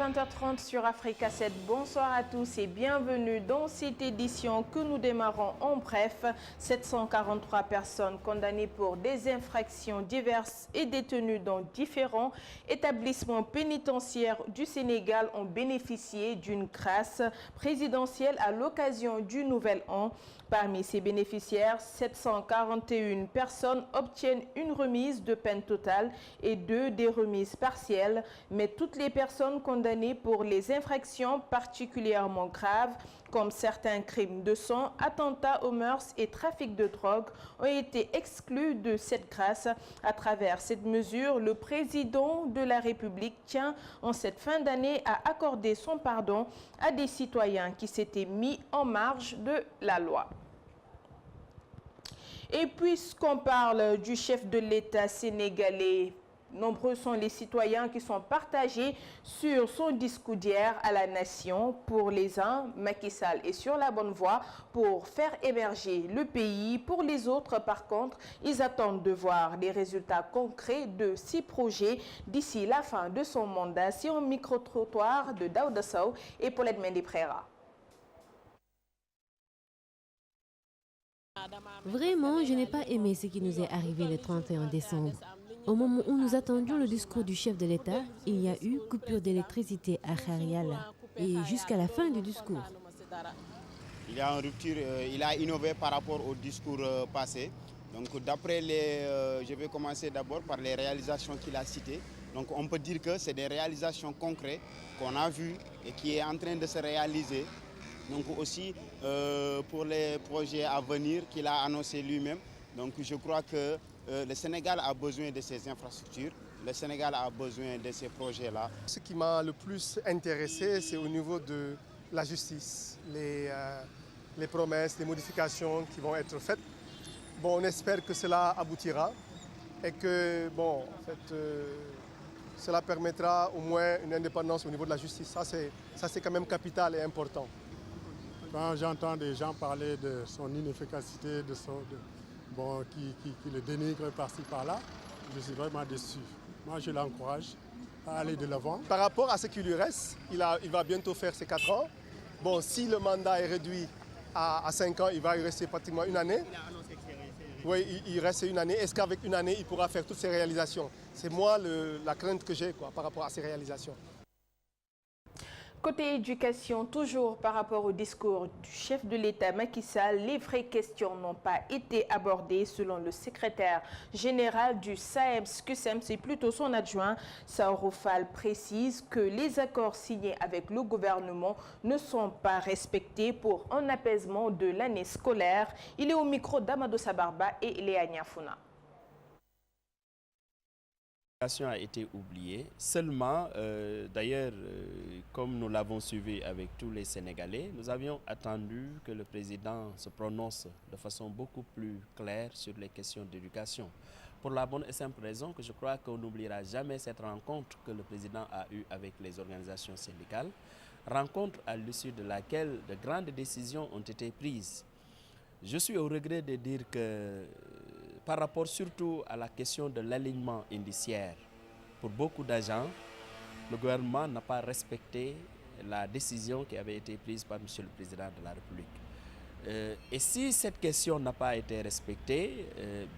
20h30 sur Africa 7. Bonsoir à tous et bienvenue dans cette édition que nous démarrons en bref. 743 personnes condamnées pour des infractions diverses et détenues dans différents établissements pénitentiaires du Sénégal ont bénéficié d'une grâce présidentielle à l'occasion du Nouvel An. Parmi ces bénéficiaires, 741 personnes obtiennent une remise de peine totale et 2 des remises partielles. Mais toutes les personnes condamnées pour les infractions particulièrement graves, comme certains crimes de sang, attentats aux mœurs et trafic de drogue, ont été exclues de cette grâce. À travers cette mesure, le président de la République tient en cette fin d'année à accorder son pardon à des citoyens qui s'étaient mis en marge de la loi. Et puisqu'on parle du chef de l'État sénégalais, nombreux sont les citoyens qui sont partagés sur son discours d'hier à la nation. Pour les uns, Macky Sall est sur la bonne voie pour faire émerger le pays. Pour les autres, par contre, ils attendent de voir des résultats concrets de ces projets d'ici la fin de son mandat. C'est un micro-trottoir de Daouda Sow et Paulette Mendy Prera. Vraiment, je n'ai pas aimé ce qui nous est arrivé le 31 décembre. Au moment où nous attendions le discours du chef de l'État, il y a eu coupure d'électricité à Khariala et jusqu'à la fin du discours. Il y a une rupture, il a innové par rapport au discours passé. Donc d'après je vais commencer d'abord par les réalisations qu'il a citées. Donc on peut dire que c'est des réalisations concrètes qu'on a vues et qui est en train de se réaliser. Donc aussi pour les projets à venir qu'il a annoncé lui-même. Donc je crois que le Sénégal a besoin de ces infrastructures, le Sénégal a besoin de ces projets-là. Ce qui m'a le plus intéressé, c'est au niveau de la justice, les promesses, les modifications qui vont être faites. Bon, on espère que cela aboutira et que bon, en fait, cela permettra au moins une indépendance au niveau de la justice. Ça, c'est quand même capital et important. Quand j'entends des gens parler de son inefficacité, qui le dénigre par-ci par-là, je suis vraiment déçu. Moi, je l'encourage à aller de l'avant. Par rapport à ce qui lui reste, il va bientôt faire ses 4 ans. Bon, si le mandat est réduit à 5 ans, il va y rester pratiquement une année. Oui, il reste une année. Est-ce qu'avec une année, il pourra faire toutes ses réalisations? C'est moi la crainte que j'ai par rapport à ces réalisations. Côté éducation, toujours par rapport au discours du chef de l'État Macky Sall, les vraies questions n'ont pas été abordées selon le secrétaire général du SAEMS-CUSEMS et plutôt son adjoint. Saourou Fall précise que les accords signés avec le gouvernement ne sont pas respectés pour un apaisement de l'année scolaire. Il est au micro d'Amadou Sabarba et Léa Niafouna. A été oubliée. Seulement, d'ailleurs, comme nous l'avons suivi avec tous les Sénégalais, nous avions attendu que le président se prononce de façon beaucoup plus claire sur les questions d'éducation. Pour la bonne et simple raison que je crois qu'on n'oubliera jamais cette rencontre que le président a eue avec les organisations syndicales, rencontre à l'issue de laquelle de grandes décisions ont été prises. Je suis au regret de dire que par rapport surtout à la question de l'alignement indiciaire, pour beaucoup d'agents, le gouvernement n'a pas respecté la décision qui avait été prise par M. le Président de la République. Et si cette question n'a pas été respectée,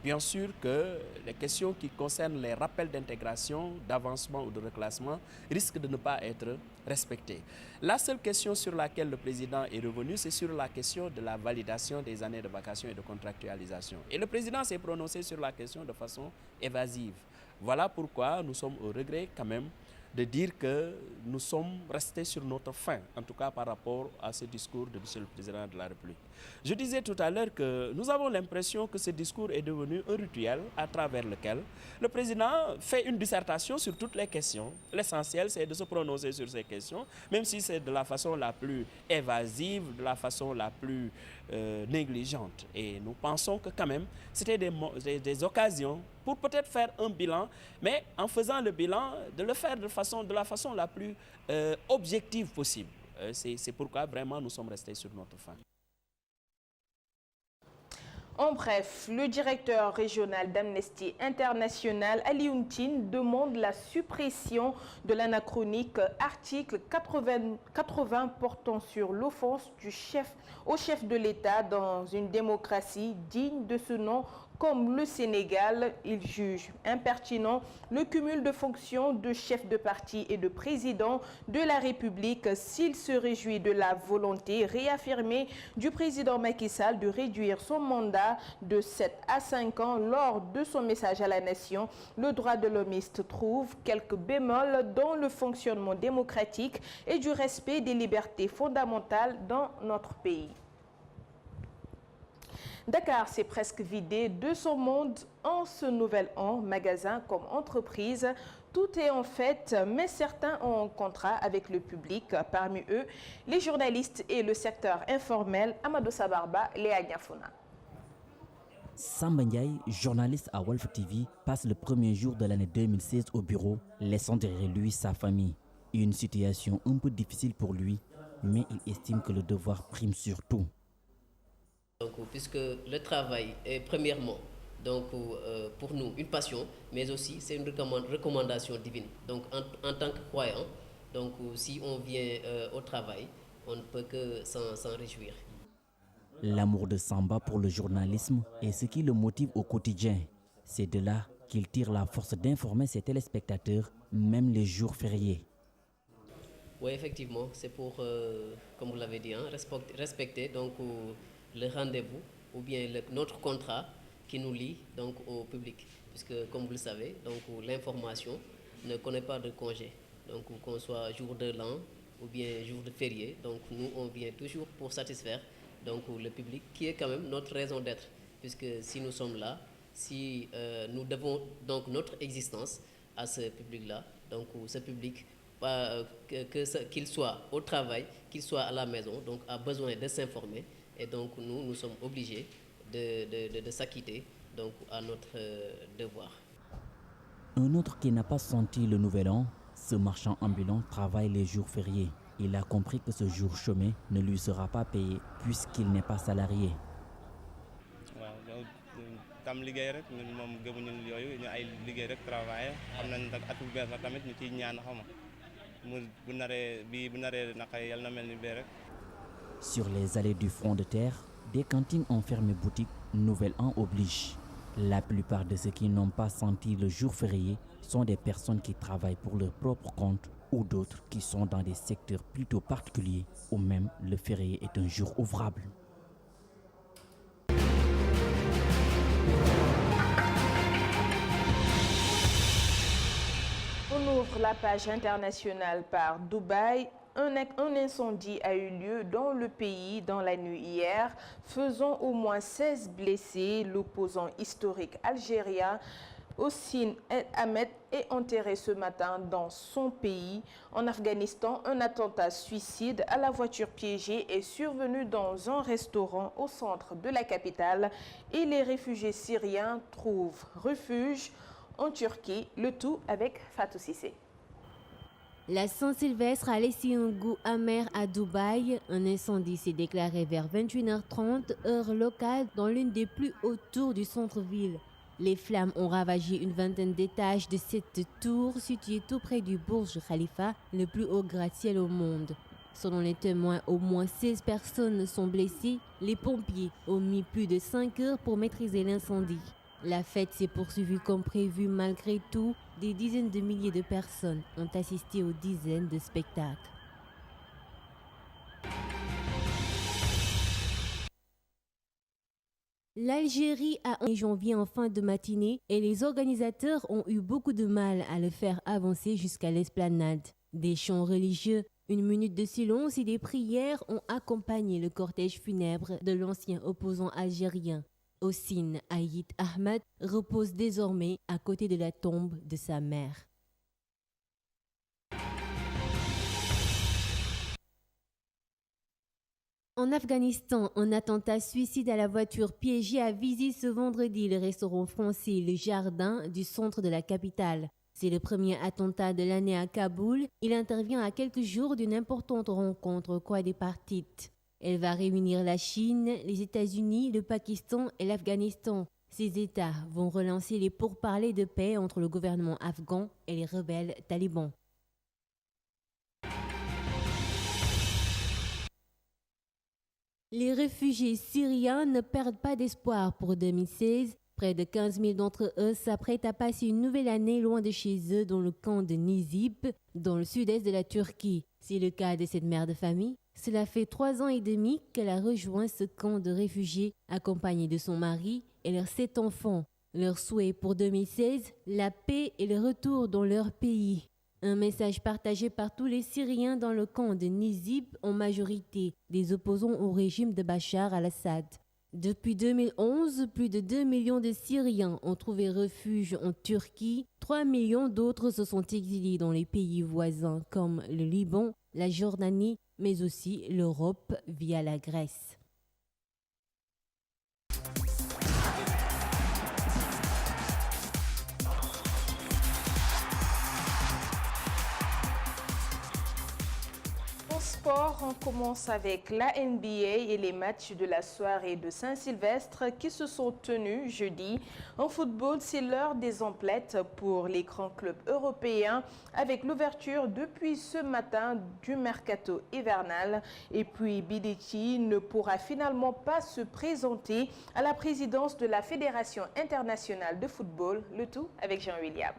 bien sûr que les questions qui concernent les rappels d'intégration, d'avancement ou de reclassement risquent de ne pas être respectées. La seule question sur laquelle le président est revenu, c'est sur la question de la validation des années de vacation et de contractualisation. Et le président s'est prononcé sur la question de façon évasive. Voilà pourquoi nous sommes au regret quand même de dire que nous sommes restés sur notre faim, en tout cas par rapport à ce discours de M. le Président de la République. Je disais tout à l'heure que nous avons l'impression que ce discours est devenu un rituel à travers lequel le président fait une dissertation sur toutes les questions. L'essentiel, c'est de se prononcer sur ces questions, même si c'est de la façon la plus évasive, de la façon la plus négligente. Et nous pensons que quand même, c'était des occasions pour peut-être faire un bilan, mais en faisant le bilan, de le faire de la façon la plus objective possible. C'est pourquoi vraiment nous sommes restés sur notre faim. En bref, le directeur régional d'Amnesty International, Alioune Tine, demande la suppression de l'anachronique article 80 portant sur l'offense au chef de l'État dans une démocratie digne de ce nom. Comme le Sénégal, il juge impertinent le cumul de fonctions de chef de parti et de président de la République s'il se réjouit de la volonté réaffirmée du président Macky Sall de réduire son mandat de 7 à 5 ans. Lors de son message à la nation, le droit de l'homiste trouve quelques bémols dans le fonctionnement démocratique et du respect des libertés fondamentales dans notre pays. Dakar s'est presque vidé de son monde en ce nouvel an, magasin comme entreprise. Tout est en fête, mais certains ont un contrat avec le public. Parmi eux, les journalistes et le secteur informel. Amadou Sabarba, Léa Niafuna. Samba Ndiaye, journaliste à Walf TV, passe le premier jour de l'année 2016 au bureau, laissant derrière lui sa famille. Une situation un peu difficile pour lui, mais il estime que le devoir prime sur tout. Donc, puisque le travail est premièrement pour nous une passion, mais aussi c'est une recommandation divine. Donc en tant que croyant, donc, si on vient au travail, on ne peut que s'en réjouir. L'amour de Samba pour le journalisme est ce qui le motive au quotidien. C'est de là qu'il tire la force d'informer ses téléspectateurs, même les jours fériés. Oui, effectivement, c'est pour, comme vous l'avez dit, respecter donc, le rendez-vous ou bien notre contrat qui nous lie donc, au public. Puisque, comme vous le savez, l'information ne connaît pas de congé. Donc, qu'on soit jour de l'an ou bien jour de férié, donc nous, on vient toujours pour satisfaire donc, le public, qui est quand même notre raison d'être. Puisque si nous sommes là, si nous devons donc notre existence à ce public-là, donc ce public, qu'il soit au travail, qu'il soit à la maison, donc a besoin de s'informer. Et donc nous sommes obligés de s'acquitter donc, à notre devoir. Un autre qui n'a pas senti le nouvel an, ce marchand ambulant travaille les jours fériés. Il a compris que ce jour chômé ne lui sera pas payé puisqu'il n'est pas salarié. Sur les allées du front de terre, des cantines ont fermé boutique, nouvel an oblige. La plupart de ceux qui n'ont pas senti le jour férié sont des personnes qui travaillent pour leur propre compte ou d'autres qui sont dans des secteurs plutôt particuliers où même le férié est un jour ouvrable. On ouvre la page internationale par Dubaï. Un incendie a eu lieu dans le pays dans la nuit hier, faisant au moins 16 blessés. L'opposant historique algérien Hossein El Ahmed est enterré ce matin dans son pays. En Afghanistan, un attentat suicide à la voiture piégée est survenu dans un restaurant au centre de la capitale et les réfugiés syriens trouvent refuge en Turquie, le tout avec Fatou Cissé. La Saint-Sylvestre a laissé un goût amer à Dubaï. Un incendie s'est déclaré vers 21h30, heure locale, dans l'une des plus hautes tours du centre-ville. Les flammes ont ravagé une vingtaine d'étages de cette tour située tout près du Burj Khalifa, le plus haut gratte-ciel au monde. Selon les témoins, au moins 16 personnes sont blessées. Les pompiers ont mis plus de 5 heures pour maîtriser l'incendie. La fête s'est poursuivie comme prévu malgré tout. Des dizaines de milliers de personnes ont assisté aux dizaines de spectacles. L'Algérie a un janvier en fin de matinée et les organisateurs ont eu beaucoup de mal à le faire avancer jusqu'à l'esplanade. Des chants religieux, une minute de silence et des prières ont accompagné le cortège funèbre de l'ancien opposant algérien. Hossein El Ahmed repose désormais à côté de la tombe de sa mère. En Afghanistan, un attentat suicide à la voiture piégée a visé ce vendredi le restaurant français Le Jardin du centre de la capitale. C'est le premier attentat de l'année à Kaboul. Il intervient à quelques jours d'une importante rencontre quadripartite. Elle va réunir la Chine, les États-Unis, le Pakistan et l'Afghanistan. Ces États vont relancer les pourparlers de paix entre le gouvernement afghan et les rebelles talibans. Les réfugiés syriens ne perdent pas d'espoir pour 2016. Près de 15 000 d'entre eux s'apprêtent à passer une nouvelle année loin de chez eux dans le camp de Nizip, dans le sud-est de la Turquie. C'est le cas de cette mère de famille. Cela fait 3 ans et demi qu'elle a rejoint ce camp de réfugiés, accompagnée de son mari et leurs 7 enfants. Leur souhait pour 2016, la paix et le retour dans leur pays. Un message partagé par tous les Syriens dans le camp de Nizip, en majorité des opposants au régime de Bachar al-Assad. Depuis 2011, plus de 2 millions de Syriens ont trouvé refuge en Turquie. 3 millions d'autres se sont exilés dans les pays voisins comme le Liban, la Jordanie, mais aussi l'Europe via la Grèce. Sport, on commence avec la NBA et les matchs de la soirée de Saint-Sylvestre qui se sont tenus jeudi. En football, c'est l'heure des emplettes pour les grands clubs européens avec l'ouverture depuis ce matin du mercato hivernal. Et puis Bidetti ne pourra finalement pas se présenter à la présidence de la Fédération internationale de football, le tout avec Jean-William.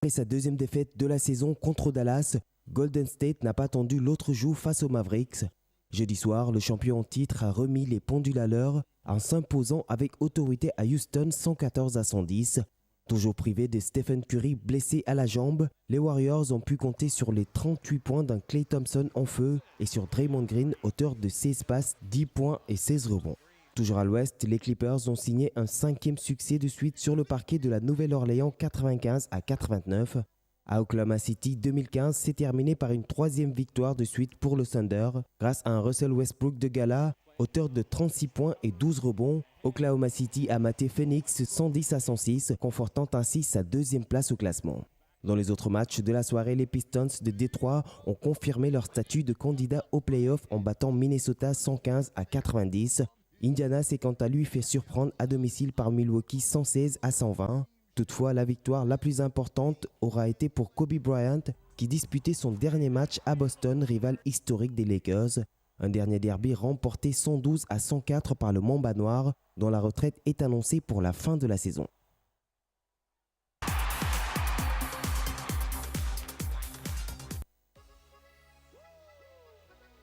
Après sa deuxième défaite de la saison contre Dallas, Golden State n'a pas attendu l'autre jour face aux Mavericks. Jeudi soir, le champion en titre a remis les pendules à l'heure en s'imposant avec autorité à Houston 114-110. Toujours privés de Stephen Curry blessé à la jambe, les Warriors ont pu compter sur les 38 points d'un Klay Thompson en feu et sur Draymond Green, auteur de 16 passes, 10 points et 16 rebonds. Toujours à l'ouest, les Clippers ont signé un 5e succès de suite sur le parquet de la Nouvelle-Orléans 95-89. À Oklahoma City, 2015 s'est terminé par une 3e victoire de suite pour le Thunder grâce à un Russell Westbrook de gala, auteur de 36 points et 12 rebonds. Oklahoma City a maté Phoenix 110-106, confortant ainsi sa 2e place au classement. Dans les autres matchs de la soirée, les Pistons de Détroit ont confirmé leur statut de candidat aux playoffs en battant Minnesota 115-90. Indiana s'est quant à lui fait surprendre à domicile par Milwaukee 116-120. Toutefois, la victoire la plus importante aura été pour Kobe Bryant qui disputait son dernier match à Boston, rival historique des Lakers. Un dernier derby remporté 112-104 par le Mamba Noir, dont la retraite est annoncée pour la fin de la saison.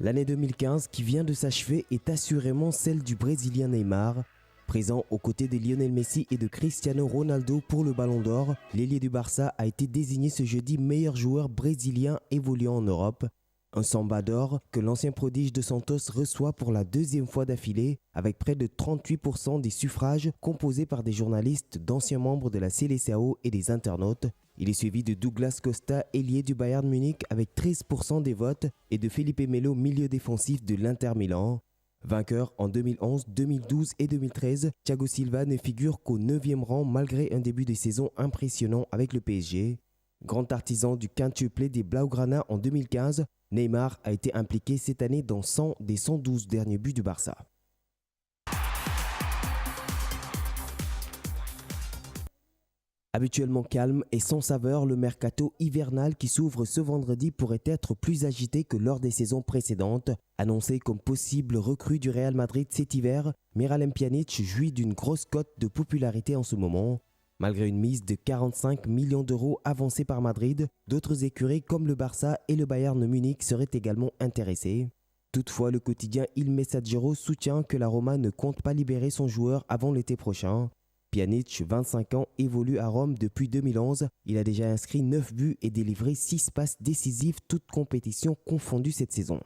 L'année 2015 qui vient de s'achever est assurément celle du Brésilien Neymar. Présent aux côtés de Lionel Messi et de Cristiano Ronaldo pour le Ballon d'Or, l'ailier du Barça a été désigné ce jeudi meilleur joueur brésilien évoluant en Europe. Un samba d'or que l'ancien prodige de Santos reçoit pour la 2e fois d'affilée, avec près de 38% des suffrages composés par des journalistes, d'anciens membres de la Seleção et des internautes. Il est suivi de Douglas Costa, ailier du Bayern Munich, avec 13% des votes, et de Felipe Melo, milieu défensif de l'Inter Milan. Vainqueur en 2011, 2012 et 2013, Thiago Silva ne figure qu'au 9e rang malgré un début de saison impressionnant avec le PSG. Grand artisan du quintuplé des Blaugrana en 2015, Neymar a été impliqué cette année dans 100 des 112 derniers buts du Barça. Habituellement calme et sans saveur, le mercato hivernal qui s'ouvre ce vendredi pourrait être plus agité que lors des saisons précédentes. Annoncé comme possible recrue du Real Madrid cet hiver, Miralem Pjanic jouit d'une grosse cote de popularité en ce moment. Malgré une mise de 45 millions d'euros avancée par Madrid, d'autres écuries comme le Barça et le Bayern Munich seraient également intéressés. Toutefois, le quotidien Il Messaggero soutient que la Roma ne compte pas libérer son joueur avant l'été prochain. Pjanic, 25 ans, évolue à Rome depuis 2011. Il a déjà inscrit 9 buts et délivré 6 passes décisives, toutes compétitions confondues cette saison.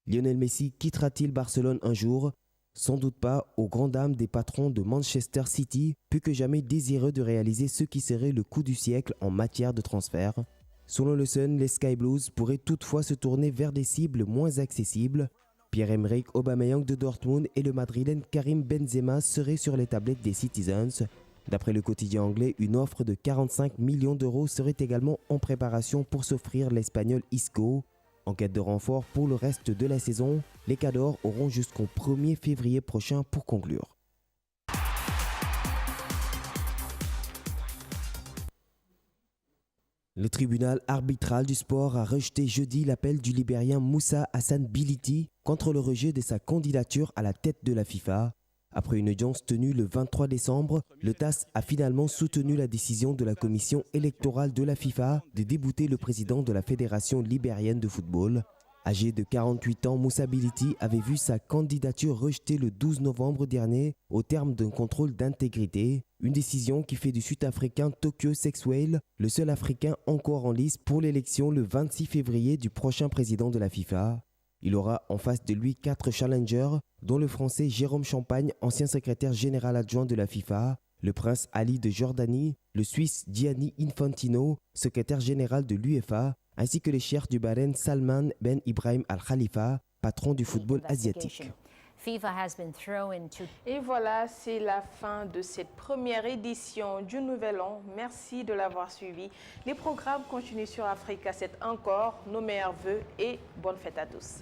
Lionel Messi quittera-t-il Barcelone un jour ? Sans doute pas, aux grandes dames des patrons de Manchester City, plus que jamais désireux de réaliser ce qui serait le coup du siècle en matière de transfert. Selon le Sun, les Sky Blues pourraient toutefois se tourner vers des cibles moins accessibles. Pierre-Emerick Aubameyang de Dortmund et le Madrilène Karim Benzema seraient sur les tablettes des Citizens. D'après le quotidien anglais, une offre de 45 millions d'euros serait également en préparation pour s'offrir l'Espagnol Isco. En quête de renfort pour le reste de la saison, les Cadors auront jusqu'au 1er février prochain pour conclure. Le tribunal arbitral du sport a rejeté jeudi l'appel du Libérien Moussa Hassan Bility contre le rejet de sa candidature à la tête de la FIFA. Après une audience tenue le 23 décembre, le TAS a finalement soutenu la décision de la commission électorale de la FIFA de débouter le président de la Fédération libérienne de football. Âgé de 48 ans, Moussa Bility avait vu sa candidature rejetée le 12 novembre dernier au terme d'un contrôle d'intégrité, une décision qui fait du Sud-Africain Tokyo Sexwell le seul Africain encore en lice pour l'élection le 26 février du prochain président de la FIFA. Il aura en face de lui 4 challengers, dont le Français Jérôme Champagne, ancien secrétaire général adjoint de la FIFA, le prince Ali de Jordanie, le Suisse Gianni Infantino, secrétaire général de l'UEFA, ainsi que le cheikh du Bahreïn Salman Ben Ibrahim Al Khalifa, patron du football asiatique. Et voilà, c'est la fin de cette première édition du Nouvel An. Merci de l'avoir suivi. Les programmes continuent sur Africa 7 encore. Nos meilleurs vœux et bonne fête à tous.